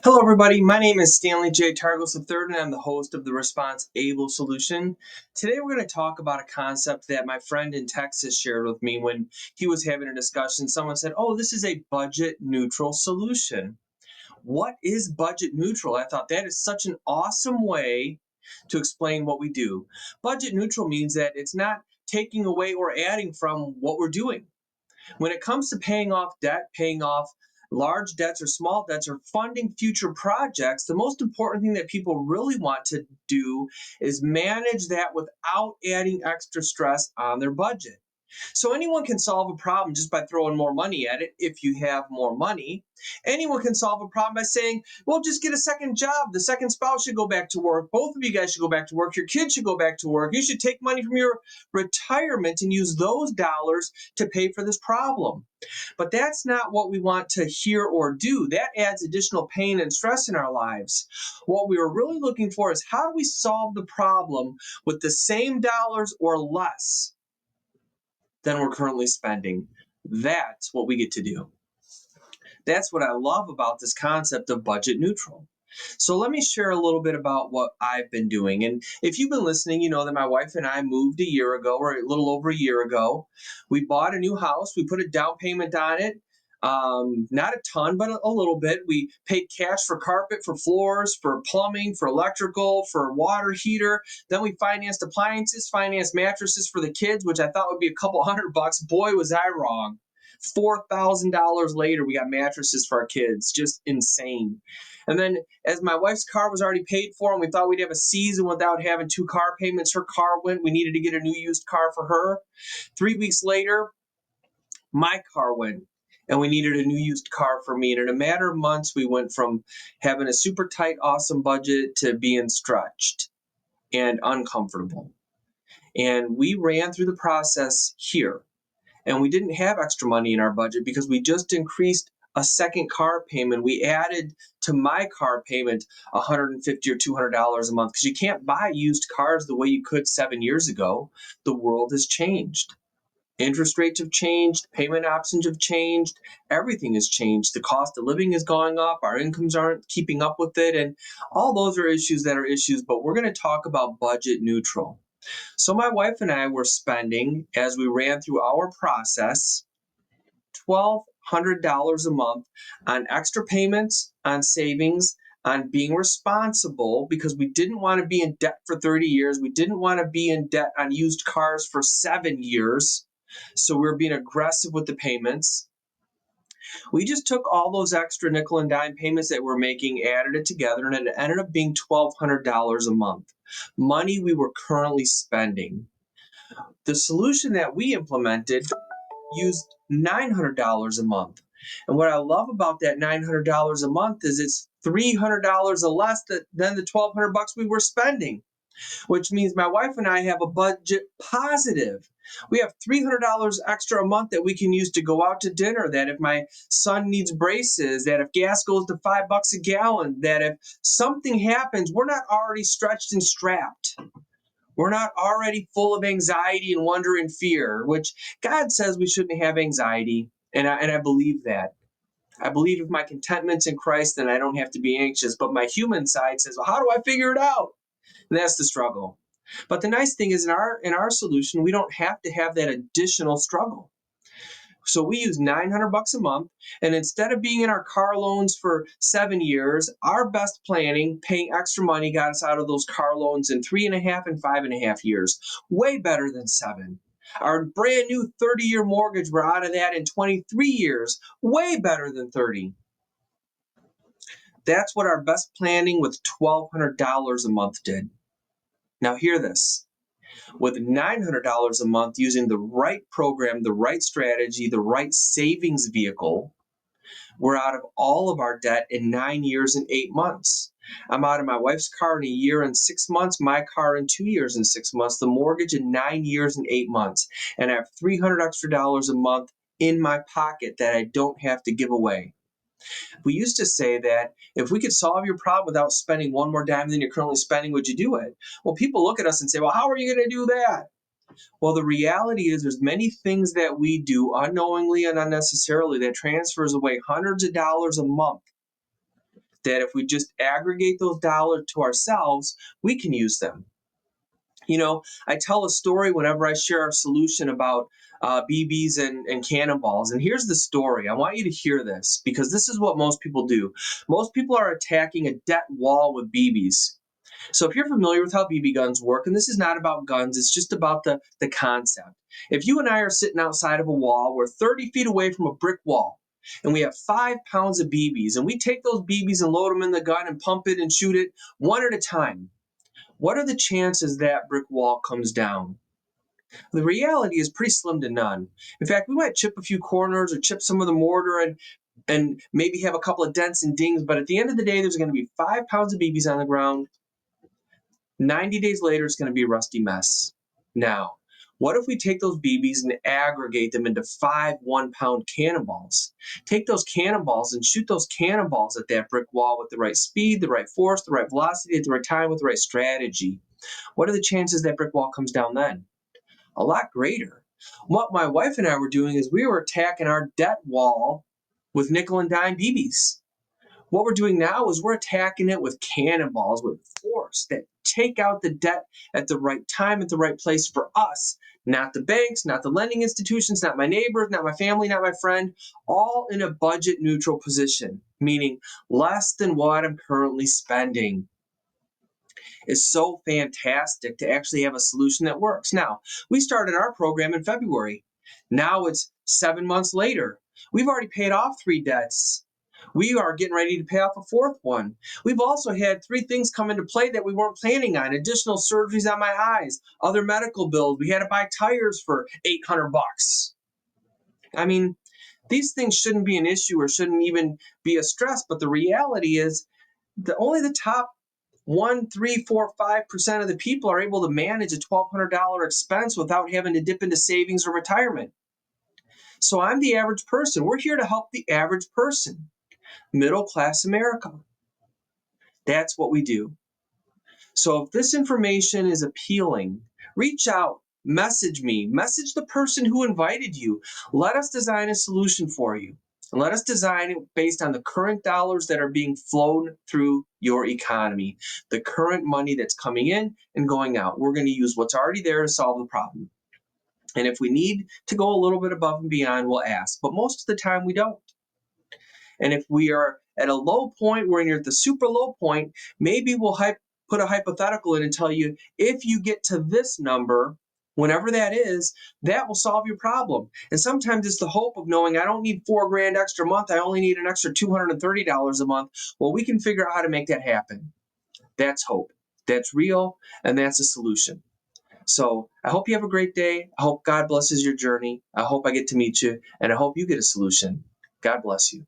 Hello, everybody. My name is Stanley J. Targos III, and I'm the host of the Response Able Solution. Today, we're going to talk about a concept that my friend in Texas shared with me when he was having a discussion. Someone said, "Oh, this is a budget neutral solution." What is budget neutral? I thought that is such an awesome way to explain what we do. Budget neutral means that it's not taking away or adding from what we're doing. When it comes to paying off debt, paying off large debts or small debts, or funding future projects, the most important thing that people really want to do is manage that without adding extra stress on their budget. So anyone can solve a problem just by throwing more money at it if you have more money. Anyone can solve a problem by saying, well, just get a second job. The second spouse should go back to work. Both of you guys should go back to work. Your kids should go back to work. You should take money from your retirement and use those dollars to pay for this problem. But that's not what we want to hear or do. That adds additional pain and stress in our lives. What we are really looking for is how do we solve the problem with the same dollars or less than we're currently spending. That's what we get to do. That's what I love about this concept of budget neutral. So let me share a little bit about what I've been doing. And if you've been listening, you know that my wife and I moved a year ago, or a little over a year ago. We bought a new house. We put a down payment on it. Not a ton, but a little bit. We paid cash for carpet, for floors, for plumbing, for electrical, for water heater. Then we financed appliances, financed mattresses for the kids, which I thought would be a couple $100. Boy, was I wrong. $4,000 later, we got mattresses for our kids. Just insane. And then, as my wife's car was already paid for, and we thought we'd have a season without having two car payments, her car went. We needed to get a new used car for her. 3 weeks later, my car went, and we needed a new used car for me. And in a matter of months, we went from having a super tight, awesome budget to being stretched and uncomfortable. And we ran through the process here. And we didn't have extra money in our budget because we just increased a second car payment. We added to my car payment $150 or $200 a month because you can't buy used cars the way you could 7 years ago. The world has changed. Interest rates have changed, payment options have changed, everything has changed. The cost of living is going up, our incomes aren't keeping up with it, and all those are issues that are issues, but we're going to talk about budget neutral. So my wife and I were spending, as we ran through our process, $1,200 a month on extra payments, on savings, on being responsible because we didn't want to be in debt for 30 years. We didn't want to be in debt on used cars for 7 years. So we were being aggressive with the payments. We just took all those extra nickel and dime payments that we're making, added it together, and it ended up being $1,200 a month. Money we were currently spending. The solution that we implemented used $900 a month. And what I love about that $900 a month is it's $300 less than the $1,200 we were spending, which means my wife and I have a budget positive. We have $300 extra a month that we can use to go out to dinner. That if my son needs braces, that if gas goes to $5 a gallon, that if something happens, we're not already stretched and strapped. We're not already full of anxiety and wonder and fear, which God says we shouldn't have anxiety. And I believe that. I believe if my contentment's in Christ, then I don't have to be anxious. But my human side says, well, how do I figure it out? And that's the struggle. But the nice thing is in our solution, we don't have to have that additional struggle. So we use $900 a month, and instead of being in our car loans for 7 years, our best planning, paying extra money, got us out of those car loans in 3.5 and 5.5 years. Way better than 7. Our brand new 30-year mortgage, we're out of that in 23 years. Way better than 30. That's what our best planning with $1,200 a month did. Now hear this. With $900 a month using the right program, the right strategy, the right savings vehicle, we're out of all of our debt in 9 years and 8 months. I'm out of my wife's car in a year and 6 months, my car in 2 years and 6 months, the mortgage in 9 years and 8 months. And I have $300 extra dollars a month in my pocket that I don't have to give away. We used to say that if we could solve your problem without spending one more dime than you're currently spending, would you do it? Well, people look at us and say, well, how are you going to do that? Well, the reality is there's many things that we do unknowingly and unnecessarily that transfers away hundreds of dollars a month that if we just aggregate those dollars to ourselves, we can use them. I tell a story whenever I share a solution about BBs and cannonballs. And here's the story. I want you to hear this because this is what most people do. Most people are attacking a debt wall with BBs. So if you're familiar with how BB guns work, and this is not about guns, it's just about the concept. If you and I are sitting outside of a wall, we're 30 feet away from a brick wall, and we have 5 pounds of BBs, and we take those BBs and load them in the gun and pump it and shoot it one at a time. What are the chances that brick wall comes down? The reality is pretty slim to none. In fact, we might chip a few corners or chip some of the mortar and maybe have a couple of dents and dings, but at the end of the day, there's going to be 5 pounds of BBs on the ground. 90 days later, it's going to be a rusty mess. Now, what if we take those BBs and aggregate them into 5 1-pound cannonballs? Take those cannonballs and shoot those cannonballs at that brick wall with the right speed, the right force, the right velocity, at the right time, with the right strategy. What are the chances that brick wall comes down then? A lot greater. What my wife and I were doing is we were attacking our debt wall with nickel and dime BBs. What we're doing now is we're attacking it with cannonballs, with force that take out the debt at the right time, at the right place for us. Not the banks, not the lending institutions, not my neighbors, not my family, not my friend, all in a budget neutral position, meaning less than what I'm currently spending. It's so fantastic to actually have a solution that works. Now, we started our program in February. Now it's 7 months later. We've already paid off 3 debts. We are getting ready to pay off a 4th one. We've also had 3 things come into play that we weren't planning on. Additional surgeries on my eyes, other medical bills. We had to buy tires for $800. I mean, these things shouldn't be an issue or shouldn't even be a stress, but the reality is that only the top 1, 3, 4, 5% of the people are able to manage a $1,200 expense without having to dip into savings or retirement. So I'm the average person. We're here to help the average person. Middle class America. That's what we do. So if this information is appealing, reach out, message me, message the person who invited you. Let us design a solution for you. And let us design it based on the current dollars that are being flown through your economy, the current money that's coming in and going out. We're going to use what's already there to solve the problem. And if we need to go a little bit above and beyond, we'll ask. But most of the time, we don't. And if we are at a low point, we're near the super low point, maybe we'll put a hypothetical in and tell you, if you get to this number, whenever that is, that will solve your problem. And sometimes it's the hope of knowing I don't need $4,000 extra a month. I only need an extra $230 a month. Well, we can figure out how to make that happen. That's hope. That's real. And that's a solution. So I hope you have a great day. I hope God blesses your journey. I hope I get to meet you, and I hope you get a solution. God bless you.